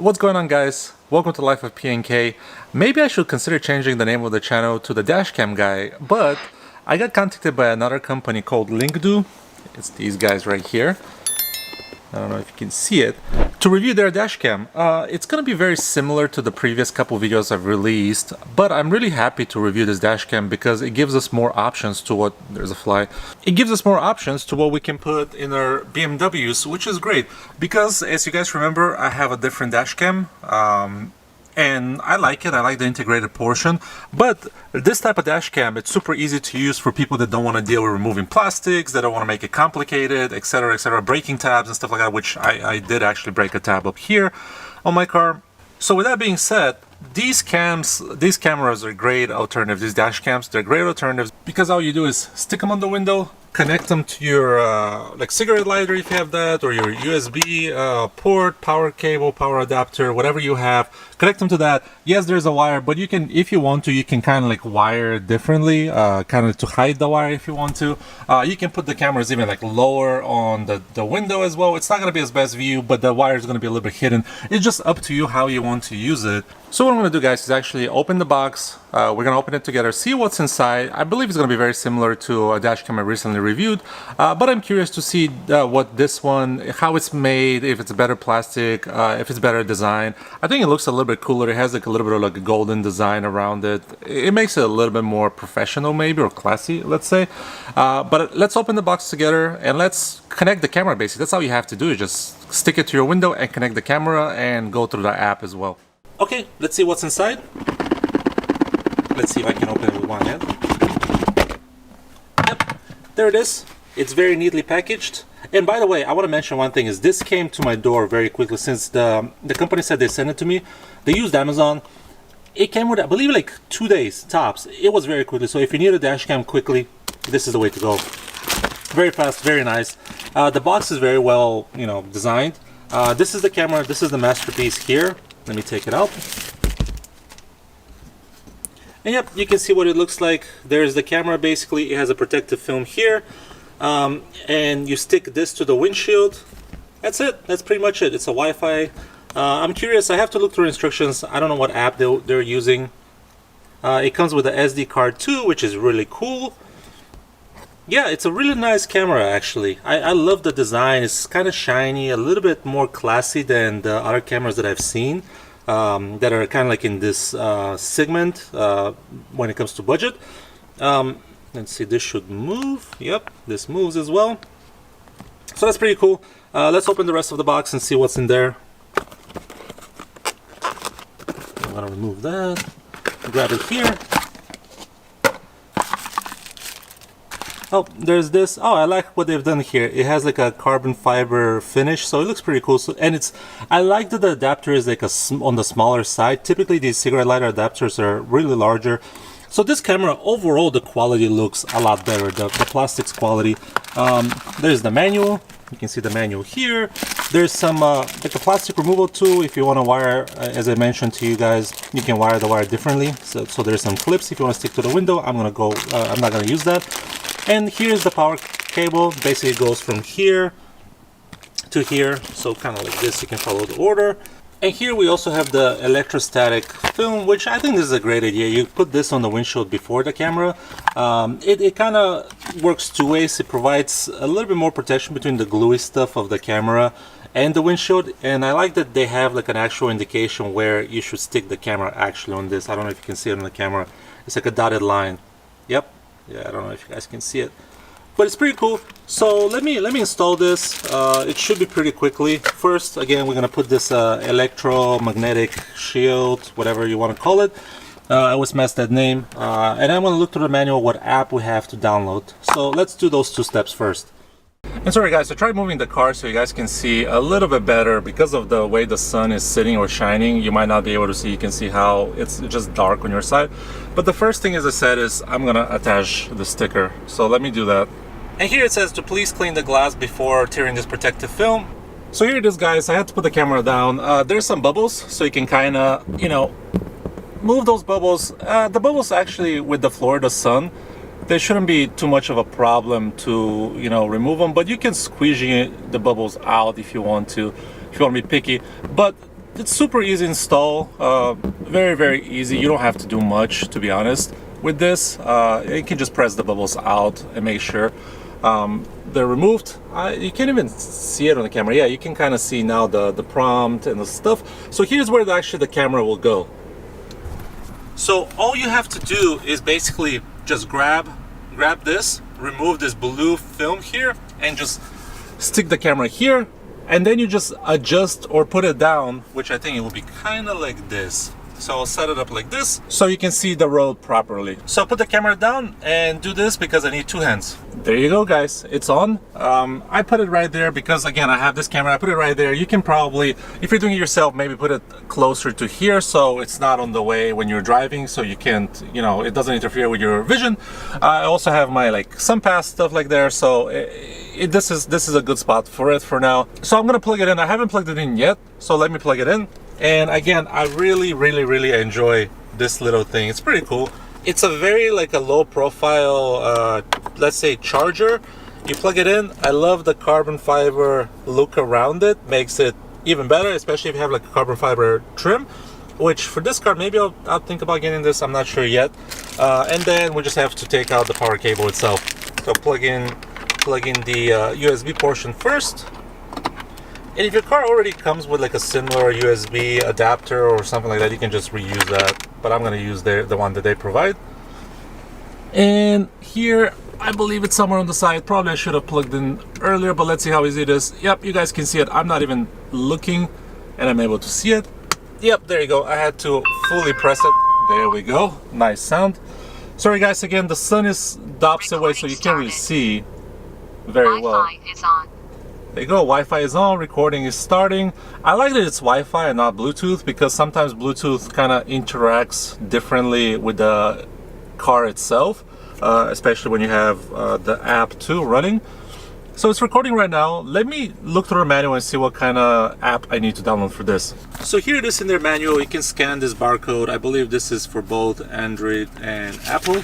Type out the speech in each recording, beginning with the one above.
What's going on, guys? Welcome to Life of PNK. Maybe I should consider changing the name of the channel to the Dashcam guy, but I got contacted by another company called LINGDU. It's these guys right here. I don't know if you can see it. To review their dashcam. It's going to be very similar to the previous couple videos I've released, but I'm really happy to review this dashcam because it gives us more options to what... There's a fly. It gives us more options to what we can put in our BMWs, which is great because, as you guys remember, I have a different dashcam. And I like it. I like the integrated portion. But this type of dash cam, it's super easy to use for people that don't want to deal with removing plastics, that don't want to make it complicated, etc., etc., breaking tabs and stuff like that, which I did actually break a tab up here on my car. So with that being said, these cameras are great alternatives. These dash cams, they're great alternatives because all you do is stick them on the window, connect them to your like cigarette lighter if you have that, or your USB port, power cable, power adapter, whatever you have. Connect them to that. Yes, there's a wire, but you can, if you want to, you can kind of like wire it differently, kind of to hide the wire if you want to. You can put the cameras even like lower on the window as well. It's not going to be as best view, but the wire is going to be a little bit hidden. It's just up to you how you want to use it. So what I'm going to do, guys, is actually open the box. We're going to open it together, see what's inside. I believe it's going to be very similar to a dash cam I recently reviewed, but I'm curious to see what this one, how it's made, if it's a better plastic, if it's better design. I think it looks a little bit cooler. It has like a little bit of like a golden design around it. It makes it a little bit more professional maybe, or classy, let's say. But let's open the box together and let's connect the camera basically. That's all you have to do, is just stick it to your window and connect the camera and go through the app as well. Okay, let's see what's inside. Let's see if I can open it with one hand. Yep, there it is. It's very neatly packaged. And by the way, I want to mention one thing, is this came to my door very quickly since the company said they sent it to me. They used Amazon. It came with, I believe, like 2 days tops. It was very quickly. So if you need a dash cam quickly, this is the way to go. Very fast, very nice. The box is very well, designed. This is the camera. This is the masterpiece here. Let me take it out. And yep, you can see what it looks like. There's the camera. Basically, it has a protective film here. And you stick this to the windshield. That's it. That's pretty much it. It's a Wi-Fi. I'm curious. I have to look through instructions. I don't know what app they're using. It comes with a SD card too, which is really cool. Yeah, it's a really nice camera actually. I love the design. It's kind of shiny, a little bit more classy than the other cameras that I've seen that are kind of like in this segment when it comes to budget. Let's see, this should move. Yep, this moves as well. So that's pretty cool. Let's open the rest of the box and see what's in there. I'm gonna remove that. Grab it here. Oh, there's this. Oh, I like what they've done here. It has like a carbon fiber finish, so it looks pretty cool. So, and I like that the adapter is like on the smaller side. Typically, these cigarette lighter adapters are really larger. So this camera, overall, the quality looks a lot better. The plastics quality. There's the manual. You can see the manual here. There's some like a plastic removal tool. If you want to wire, as I mentioned to you guys, you can wire the wire differently. So there's some clips if you want to stick to the window. I'm not gonna use that. And here's the power cable. Basically, it goes from here to here. So kind of like this, you can follow the order. And here we also have the electrostatic film, which I think this is a great idea. You put this on the windshield before the camera. It kind of works two ways. It provides a little bit more protection between the gluey stuff of the camera and the windshield. And I like that they have like an actual indication where you should stick the camera actually on this. I don't know if you can see it on the camera. It's like a dotted line. Yep. Yeah, I don't know if you guys can see it, but it's pretty cool. So let me install this. It should be pretty quickly. First, again, we're gonna put this electromagnetic shield, whatever you want to call it. I always mess that name. And I'm gonna look through the manual what app we have to download. So let's do those two steps first. And sorry guys, I tried moving the car so you guys can see a little bit better. Because of the way the sun is sitting or shining, you might not be able to see. You can see how it's just dark on your side. But the first thing, as I said, is I'm gonna attach the sticker. So let me do that. And here it says to please clean the glass before tearing this protective film. So here it is, guys. I had to put the camera down. There's some bubbles, so you can kind of, move those bubbles. The bubbles actually with the Florida sun, there shouldn't be too much of a problem to remove them, but you can squeeze the bubbles out if you want to be picky. But it's super easy to install, very easy. You don't have to do much, to be honest. With this, you can just press the bubbles out and make sure they're removed. You can't even see it on the camera. Yeah, you can kind of see now the prompt and the stuff. So here's where actually the camera will go. So all you have to do is basically just grab this, remove this blue film here, and just stick the camera here, and then you just adjust or put it down, which I think it will be kind of like this. So I'll set it up like this so you can see the road properly. So put the camera down and do this because I need two hands. There you go, guys, it's on. I put it right there because, again, I have this camera. I put it right there. You can probably, if you're doing it yourself, maybe put it closer to here so it's not on the way when you're driving, so you can't, you know, it doesn't interfere with your vision. I also have my like SunPass stuff like there, so this is a good spot for it for now. So I'm gonna plug it in. I haven't plugged it in yet, so let me plug it in. And again, I really enjoy this little thing. It's pretty cool. It's a very like a low profile, let's say, charger. You plug it in. I love the carbon fiber look around it. Makes it even better, especially if you have like a carbon fiber trim, which for this card, maybe I'll think about getting this. I'm not sure yet. And then we just have to take out the power cable itself. So plug in the USB portion first. And if your car already comes with like a similar USB adapter or something like that, you can just reuse that. But I'm going to use the one that they provide. And here, I believe it's somewhere on the side. Probably I should have plugged in earlier, but let's see how easy it is. Yep, you guys can see it. I'm not even looking, and I'm able to see it. Yep, there you go. I had to fully press it. There we go. Nice sound. Sorry guys, again, the sun is the opposite way, so you can't really see very well. Wi-Fi is on. There you go, Wi-Fi is on, recording is starting. I like that it's Wi-Fi and not Bluetooth, because sometimes Bluetooth kind of interacts differently with the car itself, especially when you have the app too running. So it's recording right now. Let me look through the manual and see what kind of app I need to download for this. So here it is in their manual. You can scan this barcode. I believe this is for both Android and Apple.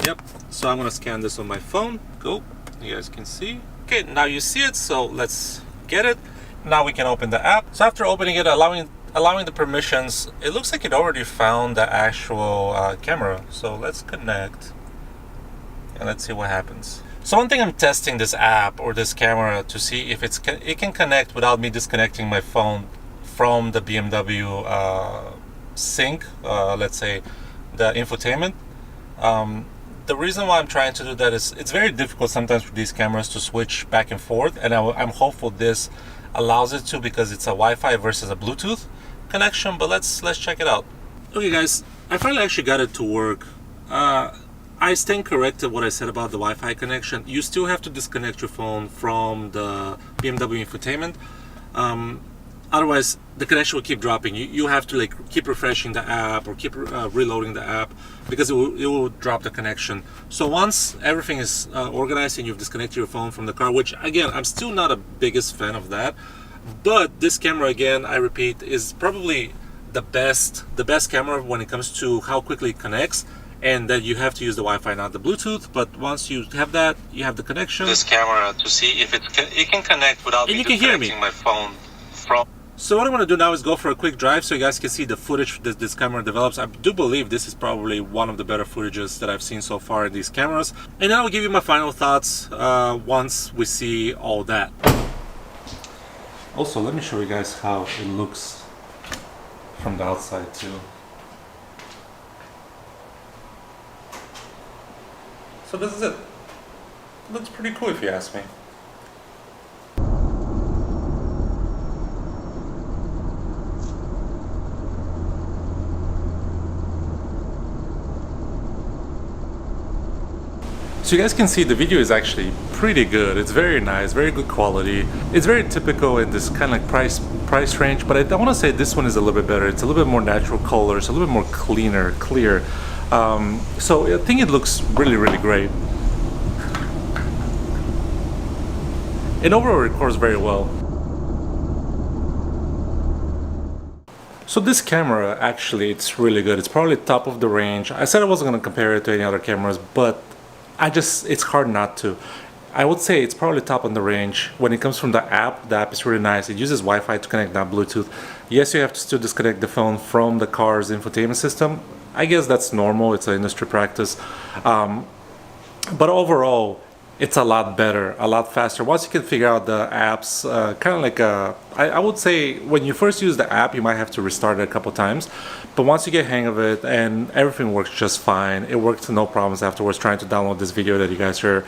Yep, so I'm gonna scan this on my phone. Go, you guys can see. Okay, now you see it, so let's get it. Now we can open the app. So after opening it, allowing the permissions, it looks like it already found the actual camera. So let's connect and let's see what happens. So one thing, I'm testing this app or this camera to see if it can connect without me disconnecting my phone from the BMW sync, let's say the infotainment. The reason why I'm trying to do that is it's very difficult sometimes for these cameras to switch back and forth, and I'm hopeful this allows it to, because it's a Wi-Fi versus a Bluetooth connection. But let's check it out. Okay guys, I finally actually got it to work. I stand corrected what I said about the Wi-Fi connection. You still have to disconnect your phone from the BMW infotainment. Otherwise, the connection will keep dropping. You have to like keep refreshing the app or keep reloading the app, because it will drop the connection. So once everything is organized and you've disconnected your phone from the car, which again, I'm still not a biggest fan of that, but this camera, again, I repeat, is probably the best camera when it comes to how quickly it connects, and that you have to use the Wi-Fi, not the Bluetooth. But once you have that, you have the connection. This camera to see if it can connect without me disconnecting my phone from. So what I'm going to do now is go for a quick drive so you guys can see the footage that this camera develops. I do believe this is probably one of the better footages that I've seen so far in these cameras. And then I'll give you my final thoughts once we see all that. Also, let me show you guys how it looks from the outside too. So this is it. It looks pretty cool if you ask me. So you guys can see the video is actually pretty good. It's very nice, very good quality. It's very typical in this kind of like price range, but I want to say this one is a little bit better. It's a little bit more natural colors, a little bit more clear. So I think it looks really great. It overall records very well. So this camera, actually, it's really good. It's probably top of the range. I said I wasn't going to compare it to any other cameras, but it's hard not to. I would say it's probably top on the range. When it comes from the app is really nice. It uses Wi-Fi to connect, not Bluetooth. Yes, you have to still disconnect the phone from the car's infotainment system. I guess that's normal, it's an industry practice. But overall, it's a lot better, a lot faster. Once you can figure out the apps, kind of like I would say when you first use the app, you might have to restart it a couple times. But once you get hang of it and everything works just fine, it worked no problems afterwards trying to download this video that you guys are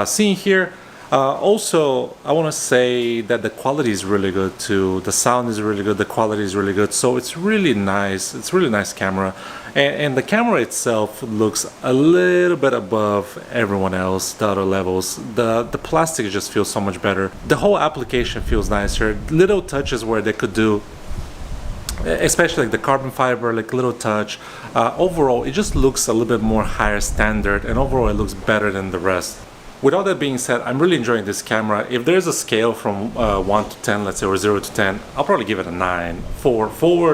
seeing here. Also, I want to say that the quality is really good too. The sound is really good, the quality is really good. So it's really nice. It's really nice camera. And the camera itself looks a little bit above everyone else, the other levels. The plastic just feels so much better. The whole application feels nicer. Little touches where they could do, especially like the carbon fiber, like little touch. Overall, it just looks a little bit more higher standard, and overall it looks better than the rest. With all that being said, I'm really enjoying this camera. If there's a scale from 1 to 10, let's say, or 0 to 10, I'll probably give it a 9 for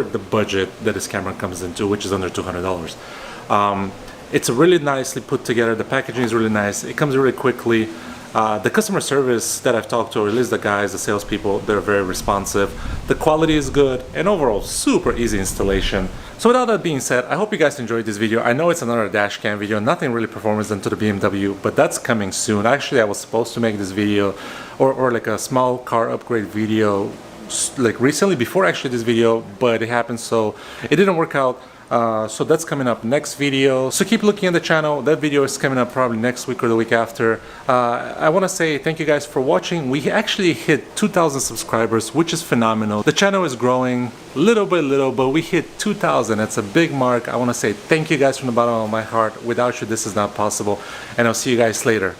the budget that this camera comes into, which is under $200. It's really nicely put together. The packaging is really nice. It comes really quickly. The customer service that I've talked to, or at least the guys, the salespeople, they're very responsive. The quality is good, and overall, super easy installation. So with all that being said, I hope you guys enjoyed this video. I know it's another dash cam video, nothing really performance done to the BMW, but that's coming soon. Actually, I was supposed to make this video, or like a small car upgrade video, like recently before actually this video, but it happened, so it didn't work out. So that's coming up next video, so keep looking at the channel. That video is coming up probably next week or the week after. I want to say thank you guys for watching. We actually hit 2,000 subscribers, which is phenomenal. The channel is growing little by little, but we hit 2,000. That's a big mark. I want to say thank you guys from the bottom of my heart. Without you, this is not possible, and I'll see you guys later.